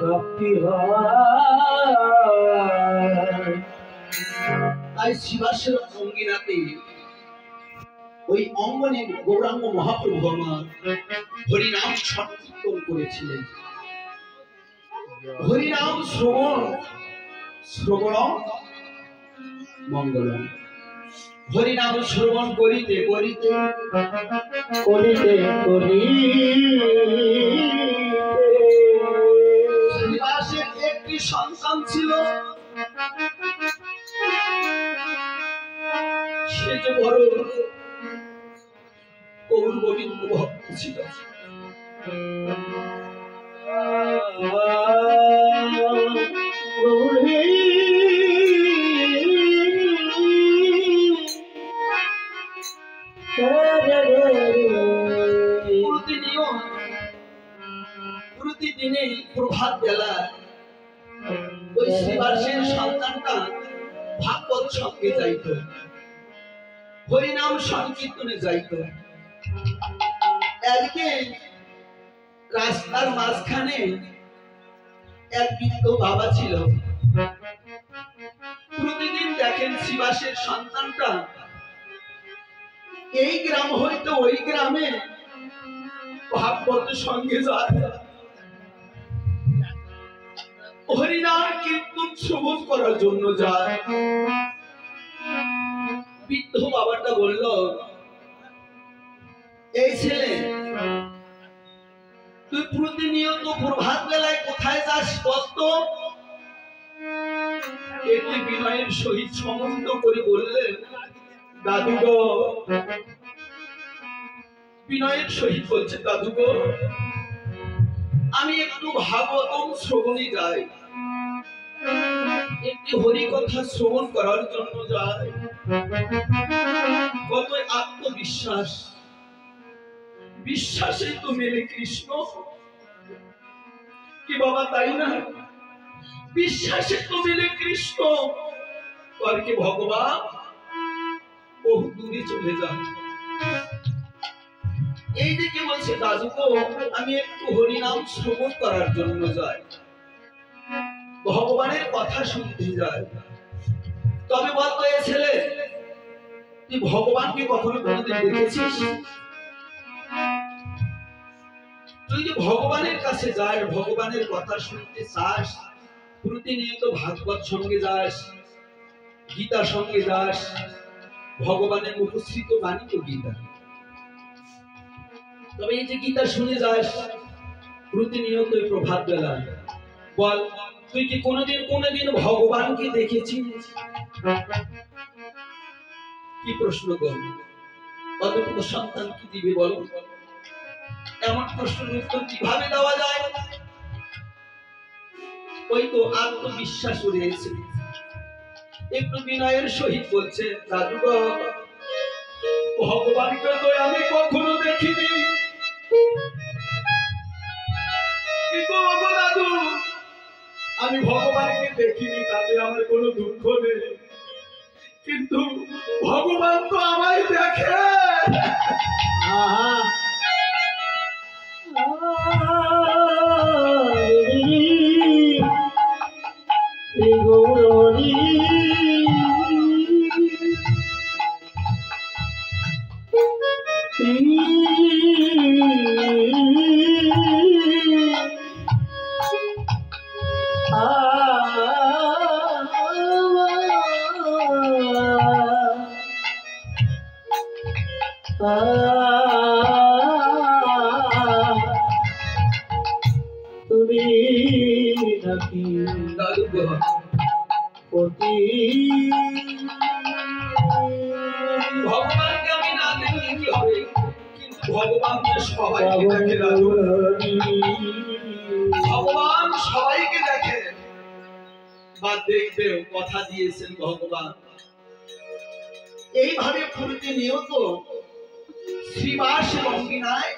প্রাপ্তি হয়। তাই শিবাসের অঙ্গিনাতে ওই অঙ্গনে গৌরাঙ্গ মহাপ্রভু আমার হরিনাম সংকীর্তন করেছিলেন। হরিনাম শ্রবণ শ্রবণম মঙ্গলম। হরিনাম শ্রবণ করিতে করিতে করিতে শ্রীবাসের একটি সন্তান ছিল, সে যে বড় গৌর গোবিন্দ ভক্ত ছিল। প্রতিদিনই প্রভাত বেলা ওই শ্রীবাসের সন্তানটা ভাগবত সঙ্গে যাইত, হরিনাম সংকীর্তনে যাইত। একদিন রাস্তার মাঝখানে এক বৃদ্ধ বাবা ছিল। প্রতিদিন দেখেন শ্রীবাসের সন্তানটা এই গ্রাম হইতে ওই গ্রামে ভাগবত সঙ্গে যায়, হরিনাম কীর্তন শ্রবণ করার জন্য যায়। বৃদ্ধ বাবাটা বলল, এই ছেলে তুই প্রতিনিয়ত প্রভাত বেলায় কোথায় যাস বলতো? এটি বিনয়ের সহিত সম্বন্ধ করে বললেন, দাদু গো, বিনয়ের সহিত বলছে, দাদু গো, আমি একটু ভাগবতম শ্রবণে যাই, একটি হরি কথা শ্রবণ করার জন্য যাই। কত আত্মবিশ্বাস, বিশ্বাসে তো মেলে কৃষ্ণ। কি বাবা, তাই না? বিশ্বাসে তো মেলে কৃষ্ণ। আর কি ভগবান বহু দূরে চলে যায়। এই দিকে বলছে, দাদু গো, আমি একটু হরিনাম শ্রবণ করার জন্য যাই, ভগবানের কথা শুনতে যাই। তবে বলতো, এ ছেলে, তুই ভগবানকে কখনো কোনোদিন দেখেছিস? তুই যে ভগবানের কাছে যাস, ভগবানের কথা শুনতে চাস, প্রতিনিয়ত ভাগবত সঙ্গে যাস, গীতা সঙ্গে যাস, ভগবানের মুখশ্রিত বাণী তো গীতা। তবে এই যে গীতা শুনে যাস প্রতিনিয়ত প্রভাত বেলা, বল তুই কি কোনোদিন ভগবানকে দেখেছিস? কি প্রশ্ন কর? অতটুকু সন্তান কি দিবে বলো? এমন প্রশ্নের উত্তর কিভাবে দেওয়া যায়? ওই তো আত্মবিশ্বাস রয়েছে। একটু বিনয়ের সহিত বলছে, দাদু গো, ভগবানকে তো আমি কখনো দেখিনি। দাদু, আমি ভগবানকে দেখিনি, তাতে আমার কোনো দুঃখ নেই, কিন্তু ভগবান তো আমায় দেখে। তুমি নাকি দাদু গো, ভগবানকে আমি না দেখলে কি হবে, কিন্তু ভগবান তো সবাইকে দেখে। দাদু, ভগবান সবাইকে দেখে বা দেখবেও, কথা দিয়েছেন ভগবান। এইভাবে প্রতিনিয়ত শ্রীবাস অঙ্গিনায়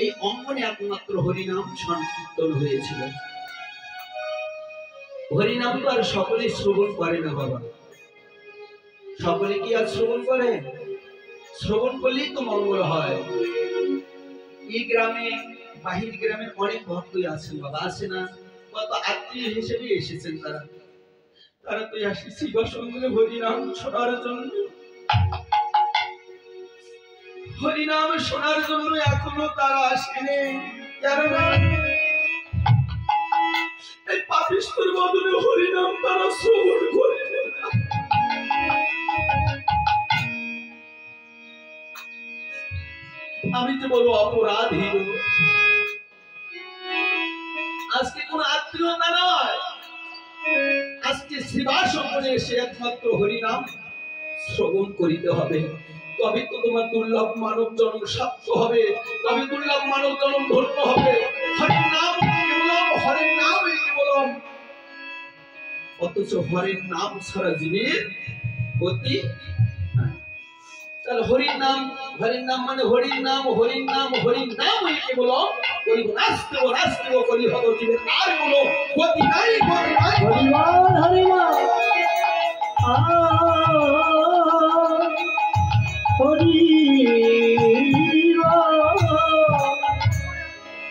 এই অঙ্গনে একমাত্র হরিনাম সংকীর্তন হয়েছিল। হরিনাম তো আর সকলে শ্রবণ করে না বাবা, সকলে কি আর শ্রবণ করে? শ্রবণ করলেই তো মঙ্গল হয়। এই গ্রামে বাহির গ্রামের অনেক ভক্তই আছেন বাবা, আছে না? কত আত্মীয় হিসেবে এসেছেন তারা, তারা তো আসি শিবা সঙ্গে হরিনাম শোনার জন্য, হরিনাম শোনার জন্য এখনো তারা আসেনি। কেননা এই পাপিষ্ঠের বদলে হরিনাম তারা শ্রবণ করিবে না। আমি যে বড় অপরাধী, আজকে কোন আত্মীয়তা নয়, আজকে শিবাসনে এসে একমাত্র হরিনাম শ্রবণ করিতে হবে, তবে তো তোমার দুর্লভ মানব জন্ম সার্থক হবে, তবে দুর্লভ মানব জন্ম ধন্য হবে। হরির নাম কেবলম, হরির নাম কেবলম, অথচ হরির নাম ছাড়া জীবের গতি নাই। তাহলে হরির নাম, হরির নাম মানে হরির নাম, হরির নাম, হরির নাম কেবলম করিব নাস্তিব, নাস্তিব করি হব জীবের আর কোনো গতি নাই, গতি নাই। হরিবল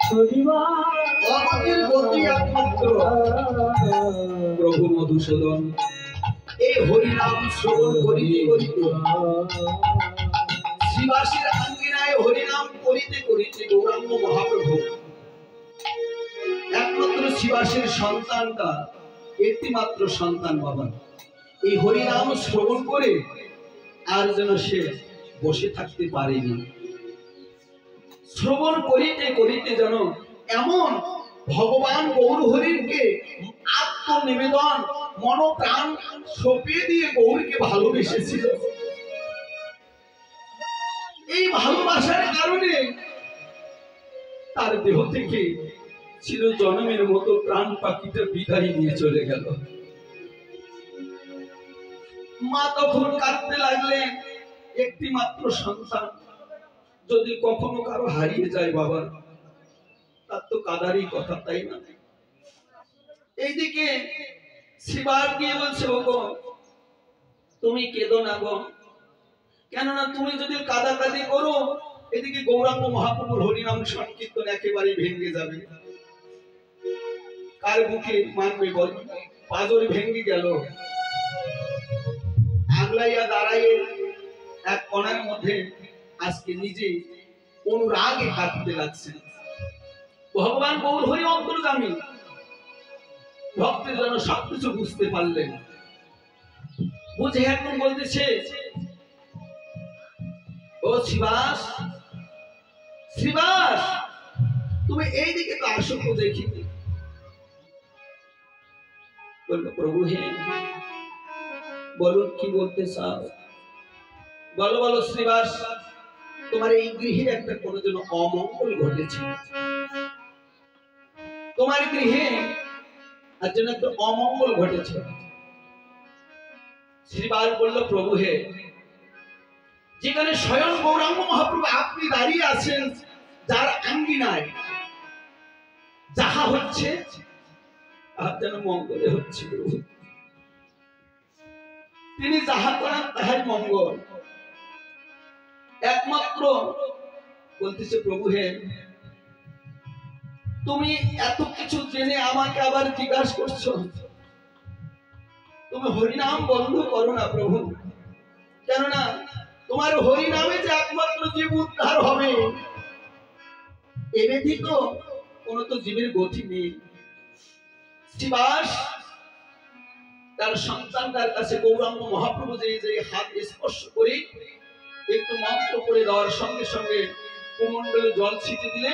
হরিবল আমাদের গতি একমাত্র প্রভু মধুসূদন। এই হরিনাম শ্রবণ করিতে করিতে শিবাসীর আঙ্গিনায় হরিনাম করিতে করিতে গৌরাঙ্গ মহাপ্রভু একমাত্র শিবাসীর সন্তানটা, একটি মাত্র সন্তান বাবা, এই হরিনাম শ্রবণ করে আর যেন সে বসে থাকতে পারেনি। শ্রবণ করিতে করিতে যেন এমন ভগবান গৌর হরিকে আত্মনিবেদন মনোপ্রাণ সঁপে দিয়ে গৌরকে ভালোবেসেছিল। এই ভালোবাসার কারণে তার দেহ থেকে চির জন্মের মতো প্রাণ পাখিটা বিদায় নিয়ে চলে গেল। মা তখন কাঁদতে লাগলেন, একটি মাত্র সন্তান যদি কখনো কারো হারিয়ে যায় বাবা, তার তো কাদারই কথা, তাই না? এইদিকে শিবার গিয়ে বলছে, ওগো তুমি কেঁদো না গো, কেননা তুমি যদি কাদাকাদি করো এদিকে গৌরাঙ্গ মহাপ্রভুর হরিনাম সংকীর্তন একেবারে ভেঙে যাবে। কার বুকে মানবে বল? পাজর ভেঙে গেল, আগলাইয়া দাঁড়াইয়ে এক কোণার মধ্যে আজকে নিজে অনুরাগে কাঁদতে লাগছে। ভগবান গৌর হরি অন্তর্যামী, ভক্তের জন্য সবকিছু বুঝতে পারলেন, বুঝে এখন বলতেছে, ও শিবাস, শিবাস তুমি এই দিকে তো আসো তো দেখি। বললো, প্রভু হে বলুন কি বলতে চাও, বলো বলো শ্রীবাস, তোমার এই গৃহে একটা কোনো যেন অমঙ্গল ঘটেছে, তোমার গৃহে আর যেন একটা অমঙ্গল ঘটেছে। শ্রীবাস বলল, প্রভু হে, যেখানে স্বয়ং গৌরাঙ্গ মহাপ্রভু আপনি দাঁড়িয়ে আছেন, যার আঙ্গিনায় যাহা হচ্ছে আর যেন মঙ্গলে হচ্ছে, তিনি যাহা করেন তাহাই মঙ্গল। একমাত্র বলতেছে, প্রভু হে, তুমি এত কিছু জেনে আমাকে আবার জিজ্ঞাসা করছো, তুমি হরিনাম বন্ধ করো না প্রভু, কেননা তোমার হরিনামে যে একমাত্র জীব উদ্ধার হবে, এ ব্যতীত কোন তো জীবের গতি নেই। শিবাস তার সন্তানটার কাছে গৌরাঙ্গ মহাপ্রভু যে হাত স্পর্শ করে একটু মন্ত্র করে দেওয়ার সঙ্গে সঙ্গে কুমণ্ডলে জল ছিটে দিলে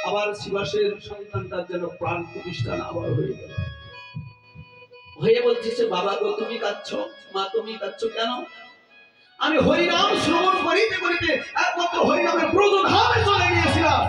আবার শিবাসের সন্তানটার যেন প্রাণ প্রতিষ্ঠান আবার হয়ে গেল। হয়ে বলছে, বাবা গো তুমি কাঁদছ, মা তুমি কাঁদছ কেন? আমি হরিনাম শ্রবণ করিতে করিতে একমাত্র হরিনামের ব্রজধামে চলে গিয়েছিলাম।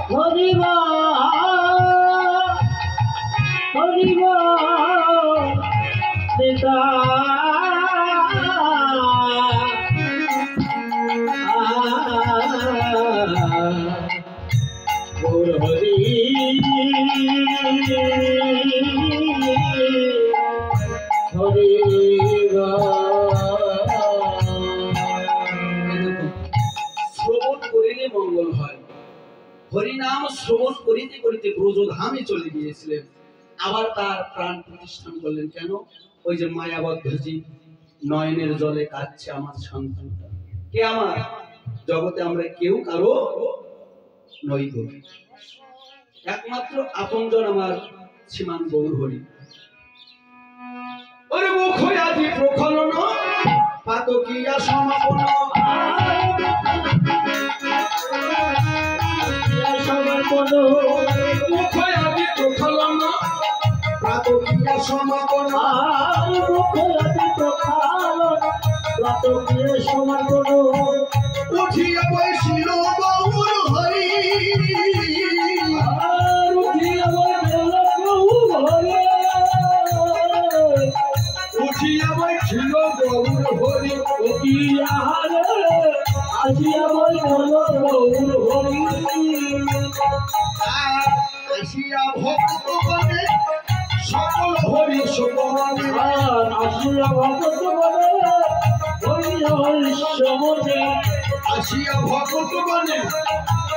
শ্রবণ করিলে মঙ্গল হয়, হরিনাম শ্রবণ করিতে করিতে ব্রজধামে চলে গিয়েছিলেন। আবার তার প্রাণ প্রতিষ্ঠান করলেন। কেন? ওই যে মায়াবদ্ধ জীব, নয়নের জলে কাঁদছে আমার সন্তান। কে আমার? জগতে আমরা কেউ কারো নই গো, একমাত্র আপনজন আমার শ্রীমান গৌর হরি। ওরে মুখ আদি প্রখলন পাতকিয়া সমাপন, মুখ আদি প্রখলন পাতকিয়া সমাপন, মুখ আদি প্রখলন পাতকিয়া সমাপন, উঠিয়া বৈশিল গৌর হরি, উঠিয়া বৈশিল গৌর হরি, উঠিয়া বৈশিল গৌর হরি, উঠিয়া আসিয়া বৈশিল গৌর হরি, আসিয়া ভক্তগণে সকল হরি সমনে, আসিয়া ভক্তগণে হরি হরি সমনে, আসিয়া ভক্তগণে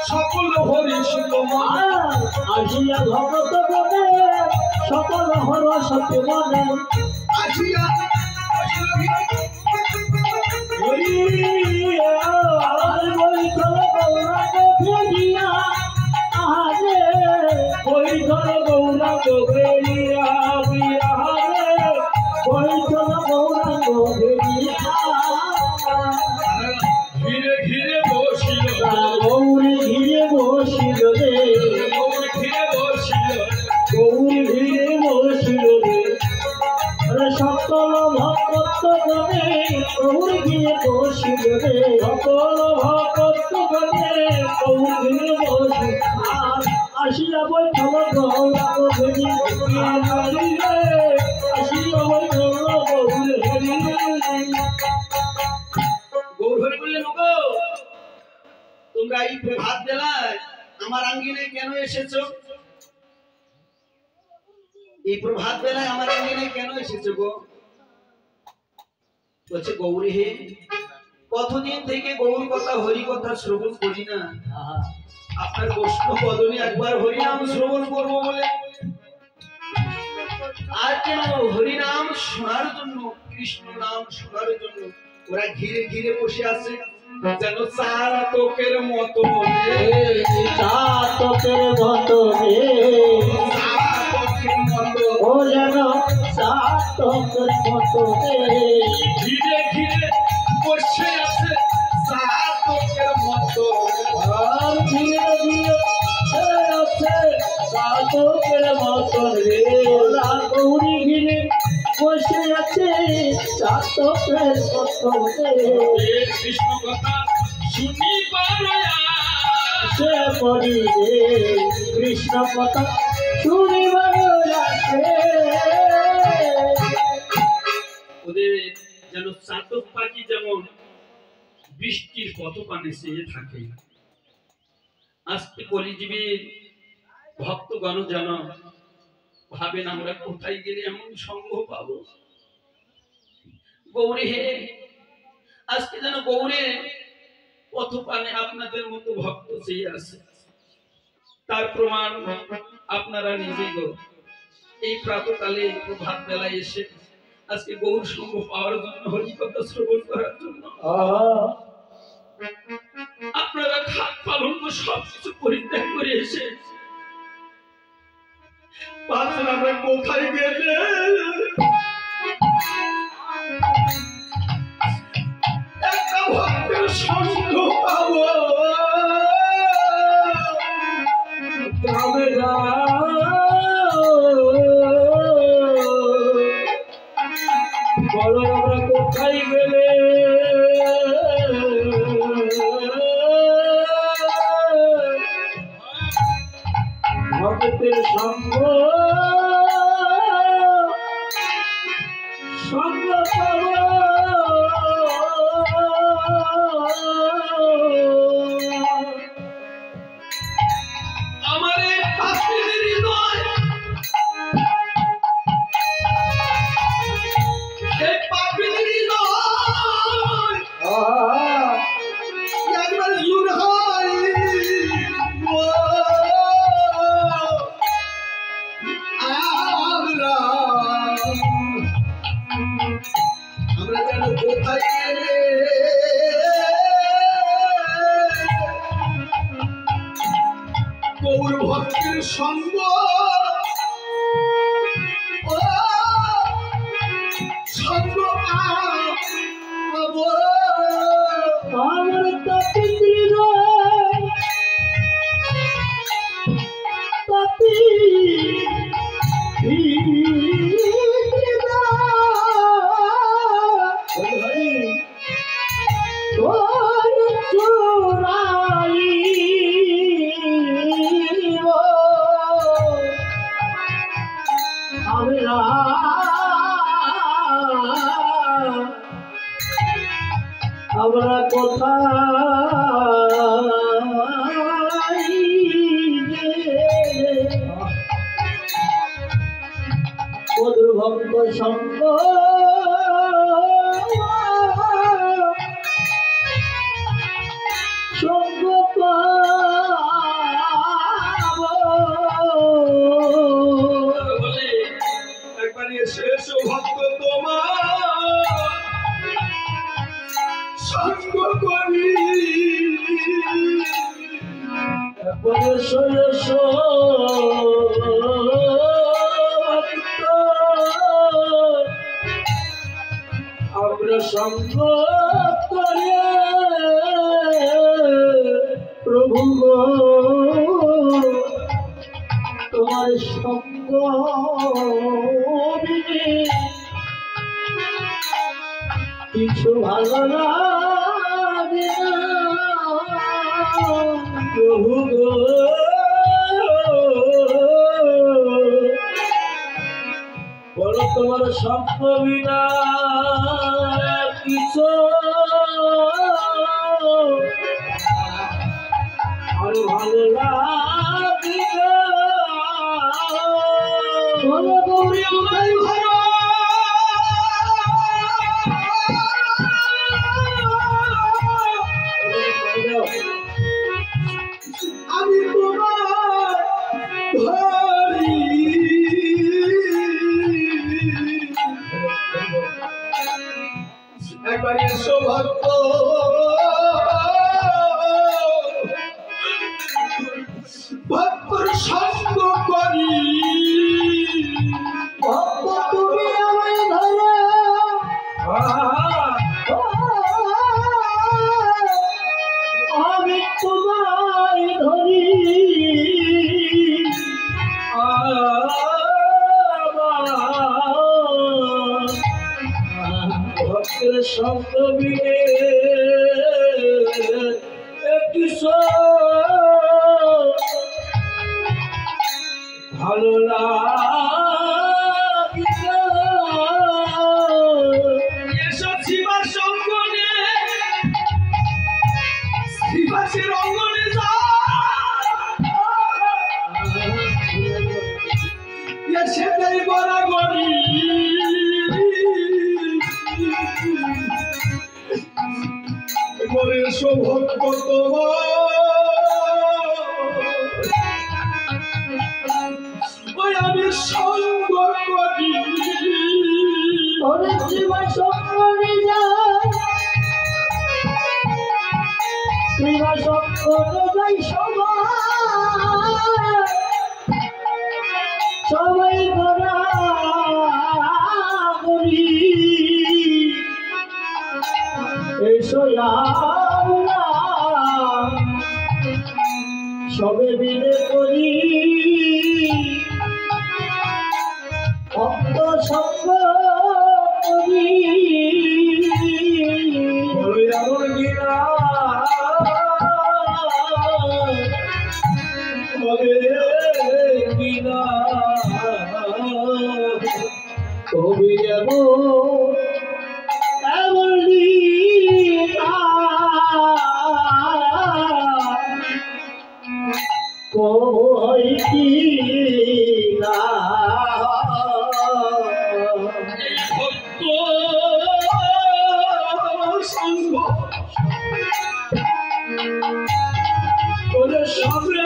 সকল হরি সমনে, আসিয়া ভক্তগণে সকল হর সমনে, আসিয়া হরি আর বৈঠল গৌরাঙ্গ ফেরিয়া, আহারে বৈঠল গৌরাঙ্গ ফেরিয়া, আহারে বৈঠল গৌরাঙ্গ ফেরিয়া, ঘিরে ঘিরে বসিল গৌরী, ঘিরে বসিল রে গৌরী, ঘিরে বসিল গৌরী, ঘিরে বসিল রে, সকল ভক্তগণে গৌরী ঘিরে বসিল রে, সকল ভক্তগণে গৌরী ঘিরে বসিল, আসিয়া বৈঠল গৌরাঙ্গ ফেরি, আসিয়া বৈঠল গৌর হরি। গৌর হরি বললেন, ওগো তোমরা এই প্রভাত বেলায় আমার আঙ্গিনায় কেন এসেছো? এই প্রভাত বেলায় আমার আঙ্গিনায় কেন এসেছো গো? বলছে, গৌরী হে, কতদিন থেকে গৌর কথা হরি কথা শ্রবণ করি না, আপনার বৈষ্ণব বদনে একবার হরিনাম শ্রবণ করবো বলে, আর কেন হরিনাম শোনার জন্য, কৃষ্ণ নাম শোনার জন্য ওরা ঘিরে ঘিরে বসে আছে, যেন চাতকের মতো, চাতকের মতো, চাতকের মতো, ও যেন চাতকের মতো ঘিরে ঘিরে বসে আছে, চাতকের মতো, আর ঘিরে ঘিরে আছে চাতকের মতো রে, গৌরী ঘিরে বসে আছে চাতকের মতো রে, কৃষ্ণ কথা শুনিবার আসে পড়ি রে, কৃষ্ণ কথা শুনিবার আসে। ওদের যেন চাতক পাখি যেমন বৃষ্টির পথপানে চেয়ে থাকে, আজকে কলিজীবীর ভক্তগণ যেন ভাবেন আমরা কোথায় গেলে এমন সঙ্গ পাবো। গৌরী হে, আজকে যেন গৌরের পথপানে আপনাদের মতো ভক্ত চেয়ে আছে, তার প্রমাণ আপনারা নিজেই গো এই প্রাতকালে প্রভাত বেলায় এসে আজকে গৌর সঙ্গ পাওয়ার জন্য, হরিকথা শ্রবণ করার জন্য আপনারা খাট পালন সবকিছু পরিত্যাগ করে এসে পাঁচজন আমরা কোথায় গেলে একটা ভক্তের সঙ্গ পাবো, বলো আমরা কোথায় গেলে ভক্তের সঙ্গ সঙ্গ পাবো, আমার এই পাখির হৃদয়, এই পাখির হৃদয় একবার জোর হয় গৌর ভক্তের সঙ্গ সঙ্গ পাবো। আমার তাপিত্রীর তাপি তোর চোরাই আমরা আমরা কোথায় মধুর ভক্ত সঙ্গ সঙ্গ বলে একবার এসে এসো ভক্ত তোমার সঙ্গ করি। একবার এসো এসো আমরা সঙ্গ করে প্রভু গো তোমার সঙ্গ বিনে কিছু ভালো লাগে না প্রভু গো। বলো তোমার সঙ্গ বিনা কিছু আর ভালো লাগে না। বলো গৌরী আমার ঘর আমি তোমার ধরি একবার এসো ভক্ত ভক্তর সঙ্গ করি। ভক্ত তুমি আমায় ধরো আমি তোমায় ধরি ভক্তের সঙ্গ বিনে একটু ভালো লাগে না। এসো শিবার সঙ্গ নিয়ে শিবাসের অঙ্গনে যা এসে দেই বরাবরি বলে এসো ভক্ত তোমার ওই আমি সঙ্গ করি। ওরে জীবন সঙ্গে যায় জীবন সঙ্গে যাই সবাই করা করি এসো আমরা সবে মিলে করি ভক্ত সঙ্গ করি। বলে এমন গিরা বলে কিনা কবি এমন লীলা কই কি না ভক্ত সঙ্গ ওরে সঙ্গে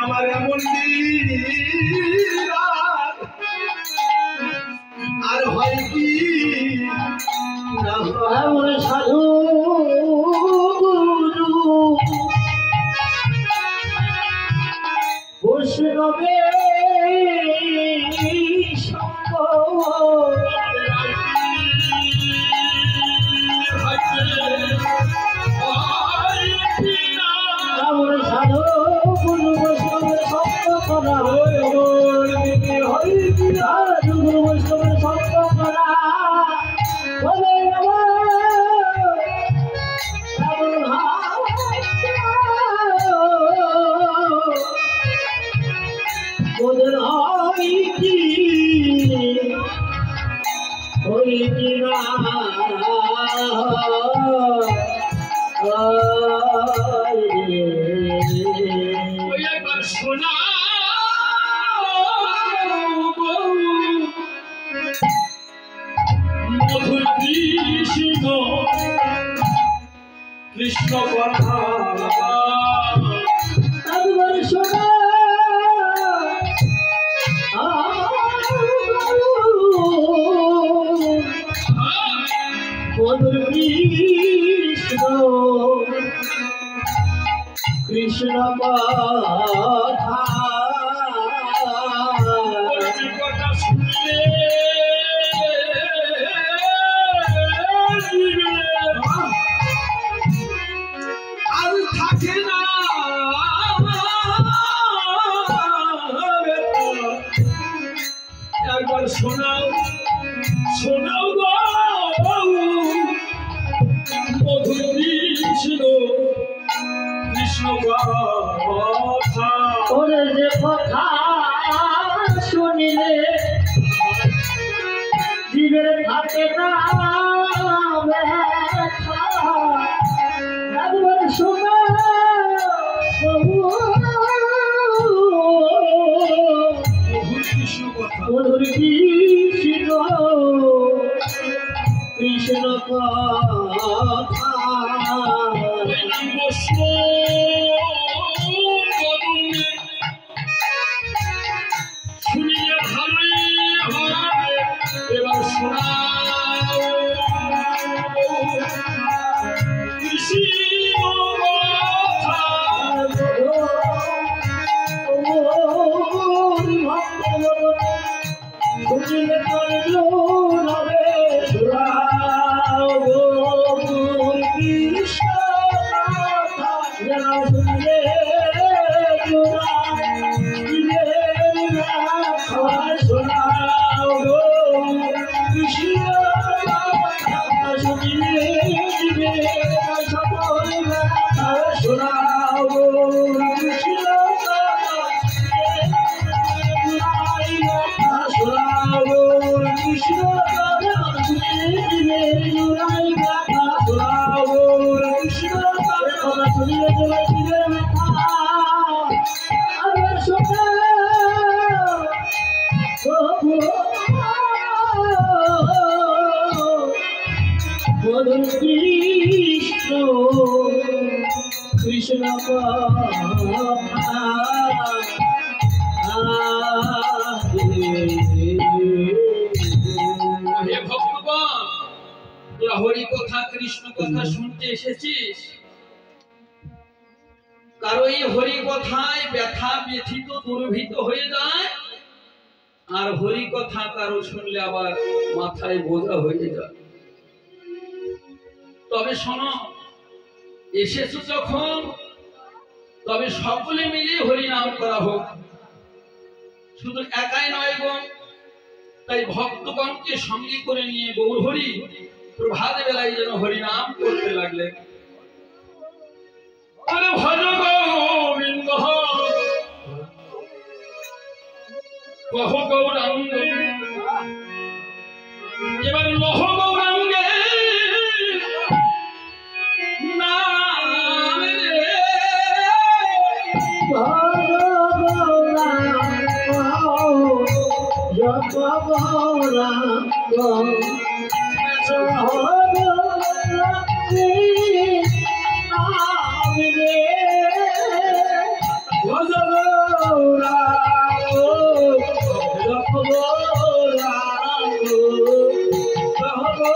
আমার এমন আর হয় কি না ওই একবার শোনা মধুর কৃষ্ণ কৃষ্ণ কথা একবার শোনা মধুর কৃষ্ণ কৃষ্ণ কথা কথা শুনলে আর থাকে না একবার শোনাও শোনাও গো মধুর কৃষ্ণ কৃষ্ণ কথা ওরে যে কথা শুনিলে জীবের থাকে না ব্যথা একবার শোনা মধুর কৃষ্ণ কথা মধুর কৃষ্ণ কৃষ্ণ কথা নাম বস্য বদনে শুনিয়ে ভালোই হবে এবার শোনাও কৃষ্ণ কথা শুনিলে কৃষ্ণ মধুর কৃষ্ণ কৃষ্ণ হে ভক্তগণ তোরা হরি কথা কৃষ্ণ কথা শুনতে এসেছিস কারো এই হরি কথায় ব্যথা ব্যথিত দুর্ভীত হয়ে যায় আর হরি কথা কারো শুনলে আবার মাথায় বোঝা হয়ে যায় তবে শোনো এসেছো যখন তবে সকলে মিলে হরি নাম করা হোক শুধু একাই নয় গো তাই ভক্তগণকে সঙ্গে করে নিয়ে গৌর হরি প্রভাত বেলায় যেন হরি নাম করতে লাগলেন আরে ভজ গোবিন্দ কহ গৌরাঙ্গ এবার লহ গৌরাঙ্গে নাম রে Oh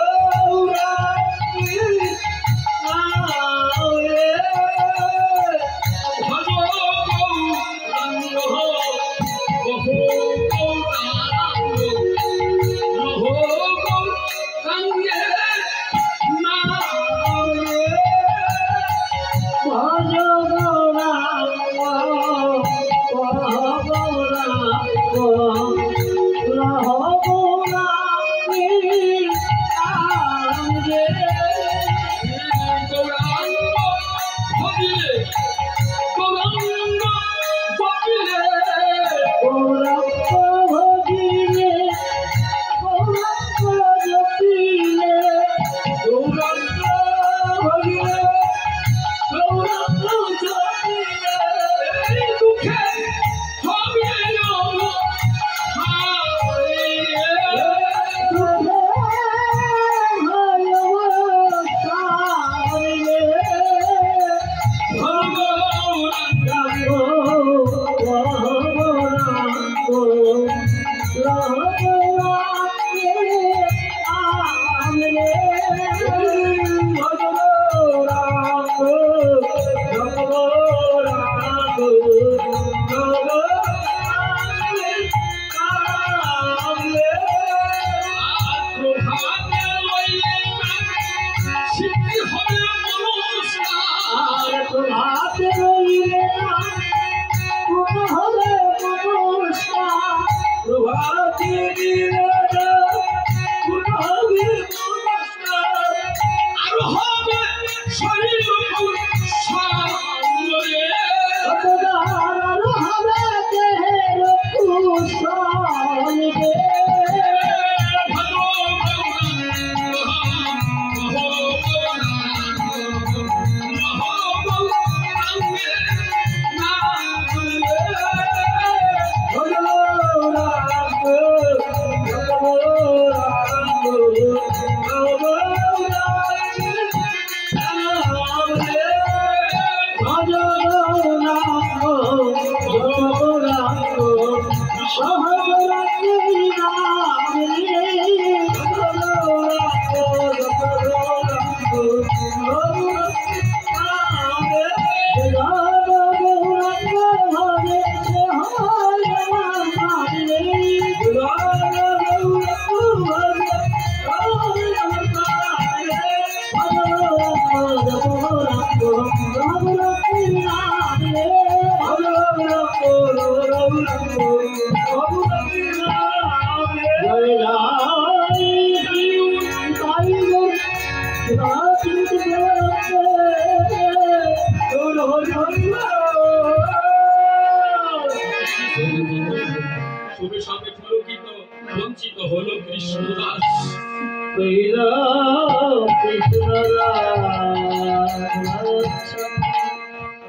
কৃষ্ণ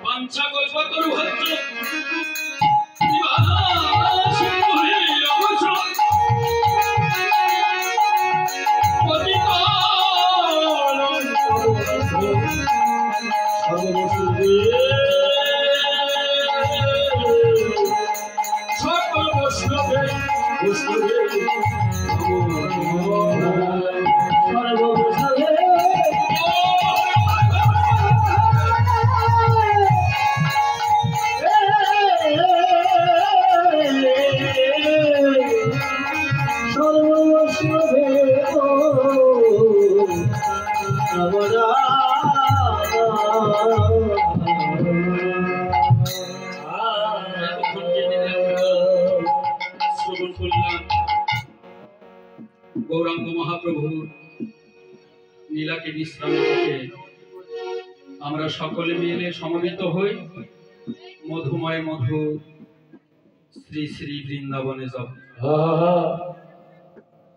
বাঞ্ছা কল্পতরু ভদ্র গৌরাঙ্গ মহাপ্রভু লীলাকে বিশ্রাম দিতে আমরা সকলে মিলে সমবেত হই মধুময় মধু শ্রী শ্রী বৃন্দাবনে যাব।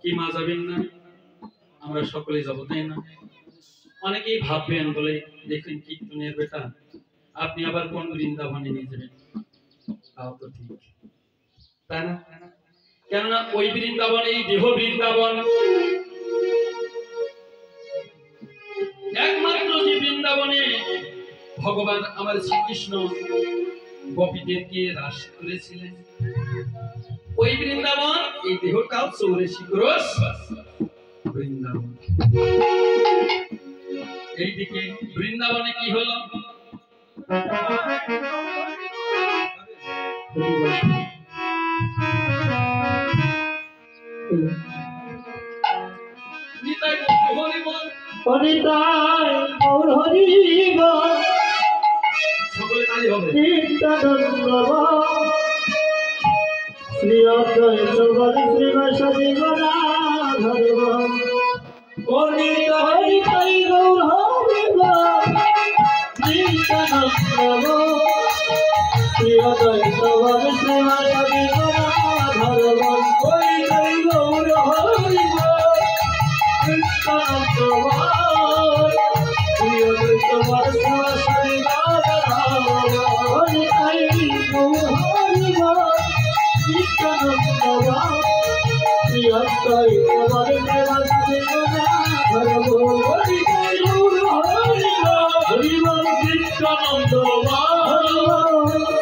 কি মা যাবেন না? আমরা সকলে যাব, তাই না? অনেকেই ভাববেন বলে দেখলেন কীর্তনের বেটা আপনি আবার কোন বৃন্দাবনে নিয়ে যাবেন? তাও তো ঠিক, তাই না? কেননা ওই বৃন্দাবন এই দেহ বৃন্দাবন, একমাত্র যে বৃন্দাবনে ভগবান আমার শ্রীকৃষ্ণ গোপীদেরকে রাস করেছিলেন, ওই বৃন্দাবন এই দেহটাও চৌরাশি ক্রোশ বৃন্দাবন। এইদিকে বৃন্দাবনে কি হলো? নিতাই হরি বল, হরিতাই গৌর হরি বল, সকলে তালি হবে। নিত্যানন্দ বল, শ্রী অদ্বৈত বল, শ্রী বাসুদেব গদাধর বল, হরিতাই গৌর হরি বল, নিত্যানন্দ বল, শ্রী অদ্বৈত বল, শ্রী বাসুদেব গদাধর বল, হরিতাই গৌর হরি বল, নিত্যানন্দ বল, শ্রী অদ্বৈত বল, শ্রী বাসুদেব গদাধর বল, হরিতাই গৌর হরি বল, নিত্যানন্দ বল, শ্রী অদ্বৈত বল, শ্রী বাসুদেব গদাধর বল, হরিতাই গৌর হরি বল, হরি বল নিত্যানন্দ বল,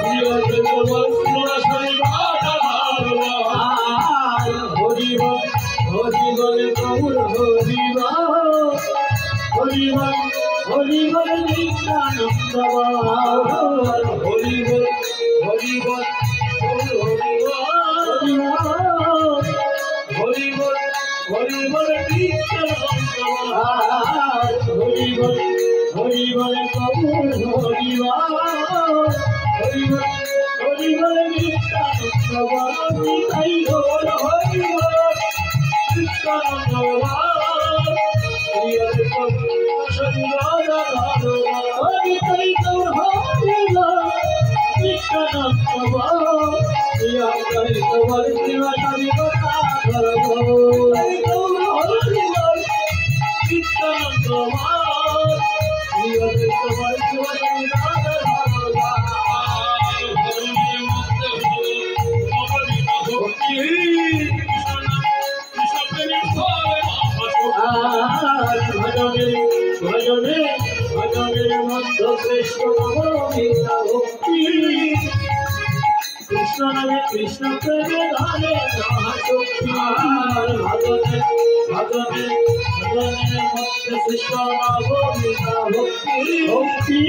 শ্রী অদ্বৈত বল, শ্রী বাসুদেব গদাধর বল, হরি বল, হরি বল গৌর হরি বল, হরি বল, হরি বল নিত্যানন্দ বল, হরি বল, হরি বল গৌর হরি বল, হরি বল, হরি বল নিত্যানন্দ বল, হরি বল, হরি বল গৌর হরি বল, হরি বল, হরি বল নিত্যানন্দ বল, নিতাই গৌর হরি বল, নিত্যানন্দ বল, শ্রী অদ্বৈত বাসুদেব গদাধর বল, নিতাই গৌর হরি বল, নিত্যানন্দ বল, শ্রী অদ্বৈত বল, শ্রী বাসুদেব গদাধর বল, নিতাই গৌর হরি বল, নিত্যানন্দ বল, শ্রী অদ্বৈত বল, শ্রী বাসুদেব গদাধর বল, ভজনে ভজনে ভজনে মধ্য কৃষ্ণ গোবিন্দা ভক্তি, কৃষ্ণ নামে কৃষ্ণ প্রেমে ধরে মহাশক্তি, ভজনে ভজনে ভজনে মধ্য কৃষ্ণ গোবিন্দা ভক্তি, ভক্তি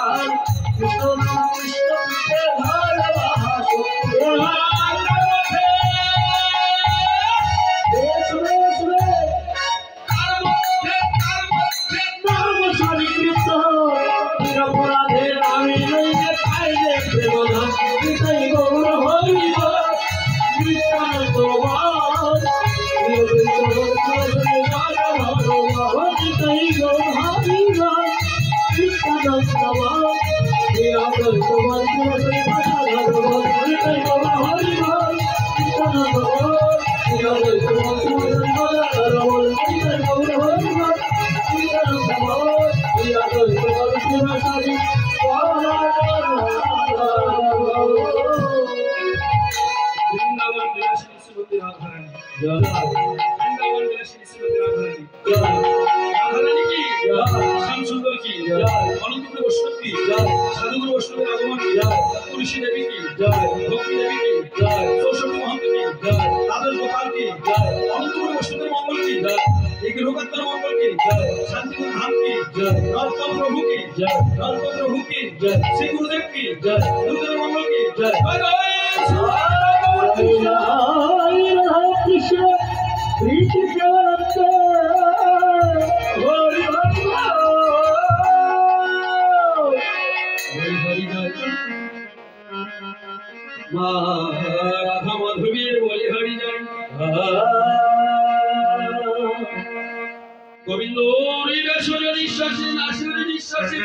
আর কৃষ্ণ নাম কৃষ্ণ প্রেমে ধরে মহাশক্তি, নিরপরাধে আমি লইতে পাইলে প্রেমধাম, নিতাই গৌর হরি বল, নিত্যানন্দ বল, শ্রী অদ্বৈত বল, শ্রী গদাধর বল, নিতাই গৌর হরি বল, নিত্যানন্দ বল, শ্রী অদ্বৈত বল, শ্রী রাধারানী কি শ্যামসুন্দর কি অনন্তপুর বৈষ্ণব কি সাধুগুরু বৈষ্ণবের আগমন কি তুলসী দেবী কি ভক্তি দেবী কি চৌষট্টি মহন্ত কি দ্বাদশ গোপাল কি অনন্তপুর বৈষ্ণবের মঙ্গল কি এই গৃহকর্তার মঙ্গল কি শান্তিপুর ধাম কি নরতম প্রভু কি নরতম প্রভু কি শ্রী গুরুদেব কি গুরুদেবের মঙ্গল কি কৃষ্ণ মা রাধা মাধবীর বলি হরি জয় গোবিন্দ নিঃশ্বাসী নাসির নিঃশ্বাসী